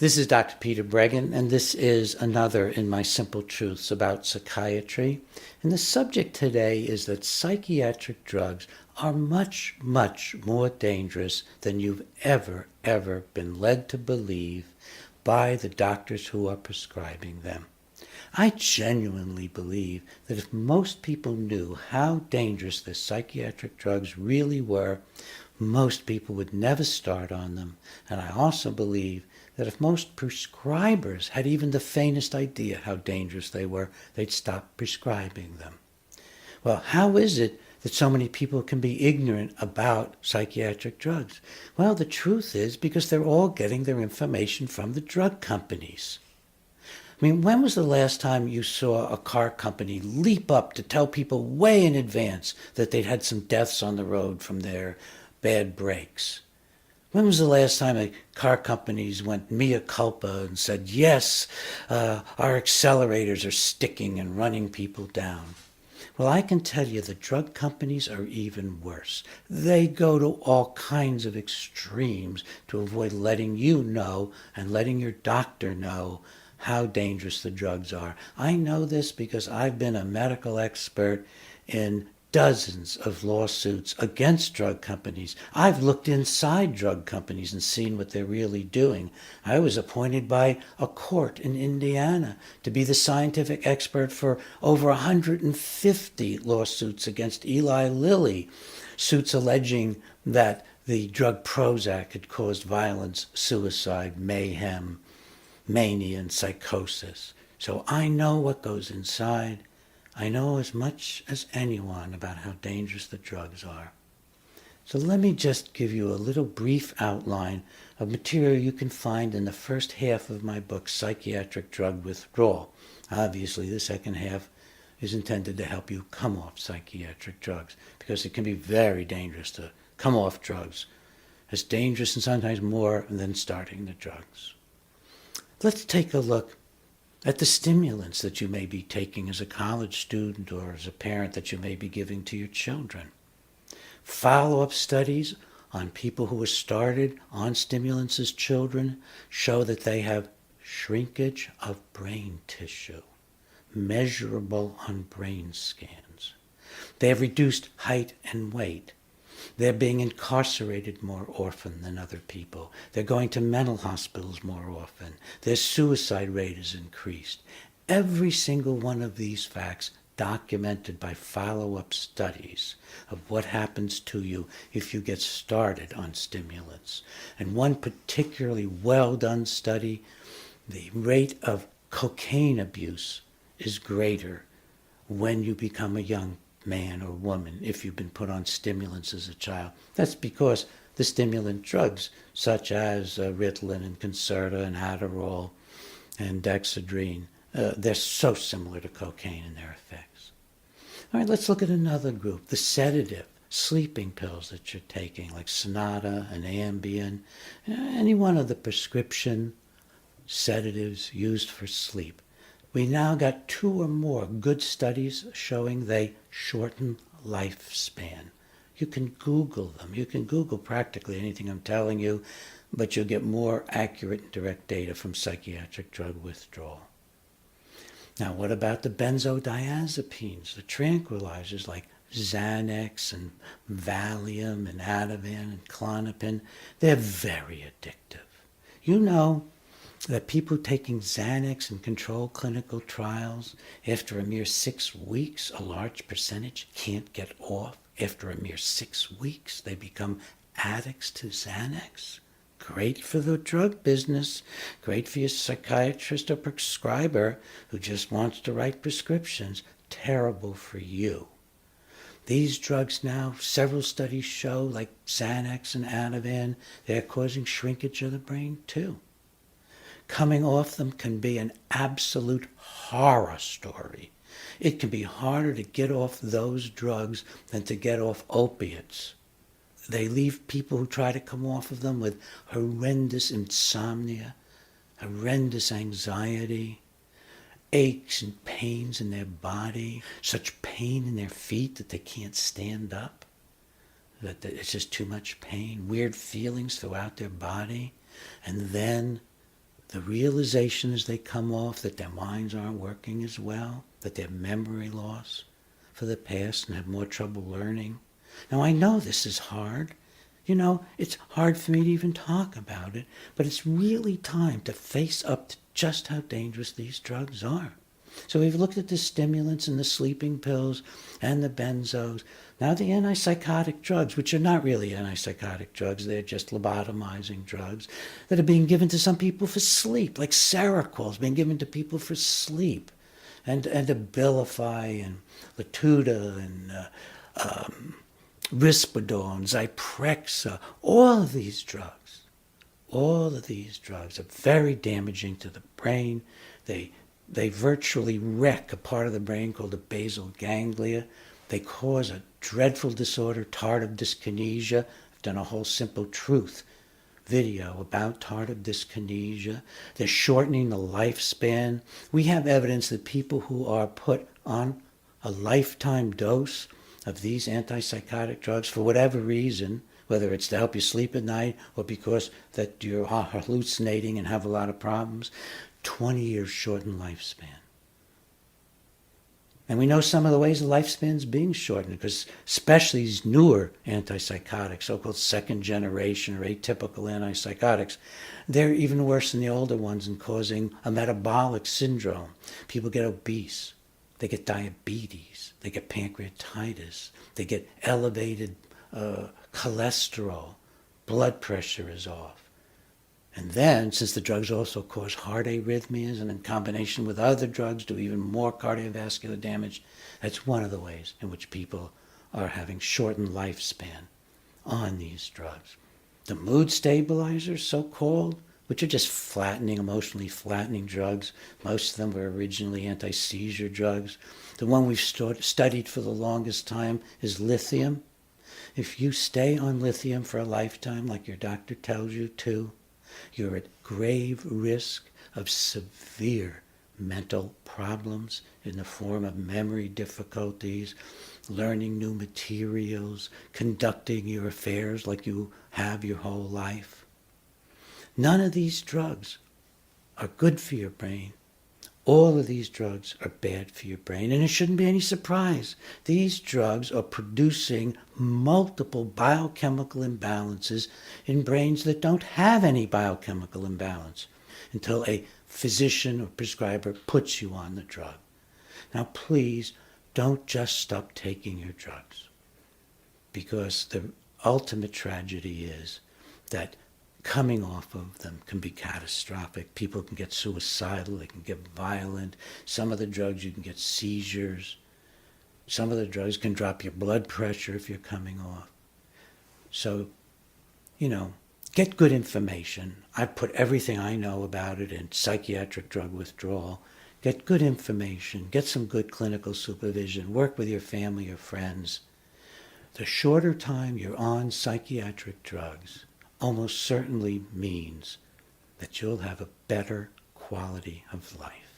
This is Dr. Peter Breggin, and this is another in my Simple Truths about psychiatry. And the subject today is that psychiatric drugs are much, much more dangerous than you've ever been led to believe by the doctors who are prescribing them. I genuinely believe that if most people knew how dangerous the psychiatric drugs really were, most people would never start on them. And I also believe that if most prescribers had even the faintest idea how dangerous they were, they'd stop prescribing them. Well, how is it that so many people can be ignorant about psychiatric drugs? Well, the truth is because they're all getting their information from the drug companies. I mean, when was the last time you saw a car company leap up to tell people way in advance that they'd had some deaths on the road from their bad brakes? When was the last time the car companies went mea culpa and said, yes, our accelerators are sticking and running people down? Well, I can tell you the drug companies are even worse. They go to all kinds of extremes to avoid letting you know and letting your doctor know how dangerous the drugs are. I know this because I've been a medical expert in dozens of lawsuits against drug companies. I've looked inside drug companies and seen what they're really doing. I was appointed by a court in Indiana to be the scientific expert for over 150 lawsuits against Eli Lilly, suits alleging that the drug Prozac had caused violence, suicide, mayhem, mania, and psychosis. So I know what goes inside. I know as much as anyone about how dangerous the drugs are. So let me just give you a little brief outline of material you can find in the first half of my book, Psychiatric Drug Withdrawal. Obviously, the second half is intended to help you come off psychiatric drugs because it can be very dangerous to come off drugs. It's dangerous and sometimes more than starting the drugs. Let's take a look at the stimulants that you may be taking as a college student or as a parent that you may be giving to your children. Follow-up studies on people who were started on stimulants as children show that they have shrinkage of brain tissue, measurable on brain scans. They have reduced height and weight. They're being incarcerated more often than other people. They're going to mental hospitals more often. Their suicide rate is increased. Every single one of these facts documented by follow-up studies of what happens to you if you get started on stimulants. And one particularly well-done study, the rate of cocaine abuse is greater when you become a young man or woman if you've been put on stimulants as a child. That's because the stimulant drugs such as Ritalin and Concerta and Adderall and Dexedrine, they're so similar to cocaine in their effects. All right, let's look at another group, the sedative, sleeping pills that you're taking like Sonata and Ambien, any one of the prescription sedatives used for sleep. We now got 2 or more good studies showing they shorten lifespan. You can Google them. You can Google practically anything I'm telling you, but you'll get more accurate and direct data from psychiatric drug withdrawal. Now, what about the benzodiazepines, the tranquilizers like Xanax and Valium and Ativan and Klonopin? They're very addictive. You know that people taking Xanax in controlled clinical trials, after a mere 6 weeks, a large percentage can't get off. After a mere 6 weeks, they become addicts to Xanax. Great for the drug business, great for your psychiatrist or prescriber who just wants to write prescriptions. Terrible for you. These drugs now, several studies show, like Xanax and Ativan, they're causing shrinkage of the brain too. Coming off them can be an absolute horror story. It can be harder to get off those drugs than to get off opiates. They leave people who try to come off of them with horrendous insomnia, horrendous anxiety, aches and pains in their body, such pain in their feet that they can't stand up, that it's just too much pain, weird feelings throughout their body, and then the realization as they come off that their minds aren't working as well, that they have memory loss for the past and have more trouble learning. Now, I know this is hard. It's hard for me to even talk about it, but it's really time to face up to just how dangerous these drugs are. So we've looked at the stimulants and the sleeping pills and the benzos. Now the antipsychotic drugs, which are not really antipsychotic drugs, they're just lobotomizing drugs that are being given to some people for sleep, like Seroquel is being given to people for sleep, and Abilify and Latuda and Risperdal and Zyprexa. All of these drugs are very damaging to the brain. They virtually wreck a part of the brain called the basal ganglia. They cause a dreadful disorder, tardive dyskinesia. I've done a whole Simple Truth video about tardive dyskinesia. They're shortening the lifespan. We have evidence that people who are put on a lifetime dose of these antipsychotic drugs for whatever reason, whether it's to help you sleep at night or because that you're hallucinating and have a lot of problems, 20 years shortened lifespan. And we know some of the ways the lifespan's being shortened, because especially these newer antipsychotics, so-called second generation or atypical antipsychotics, they're even worse than the older ones in causing a metabolic syndrome. People get obese, they get diabetes, they get pancreatitis, they get elevated cholesterol, blood pressure is off. And then, since the drugs also cause heart arrhythmias and in combination with other drugs do even more cardiovascular damage, that's one of the ways in which people are having shortened lifespan on these drugs. The mood stabilizers, so-called, which are just emotionally flattening drugs. Most of them were originally anti-seizure drugs. The one we've studied for the longest time is lithium. If you stay on lithium for a lifetime, like your doctor tells you to, you're at grave risk of severe mental problems in the form of memory difficulties, learning new materials, conducting your affairs like you have your whole life. None of these drugs are good for your brain. All of these drugs are bad for your brain, and it shouldn't be any surprise. These drugs are producing multiple biochemical imbalances in brains that don't have any biochemical imbalance until a physician or prescriber puts you on the drug. Now, please don't just stop taking your drugs, because the ultimate tragedy is that coming off of them can be catastrophic. People can get suicidal, they can get violent. Some of the drugs, you can get seizures. Some of the drugs can drop your blood pressure if you're coming off. So, get good information. I put everything I know about it in psychiatric drug withdrawal. Get good information. Get some good clinical supervision. Work with your family or friends. The shorter time you're on psychiatric drugs almost certainly means that you'll have a better quality of life.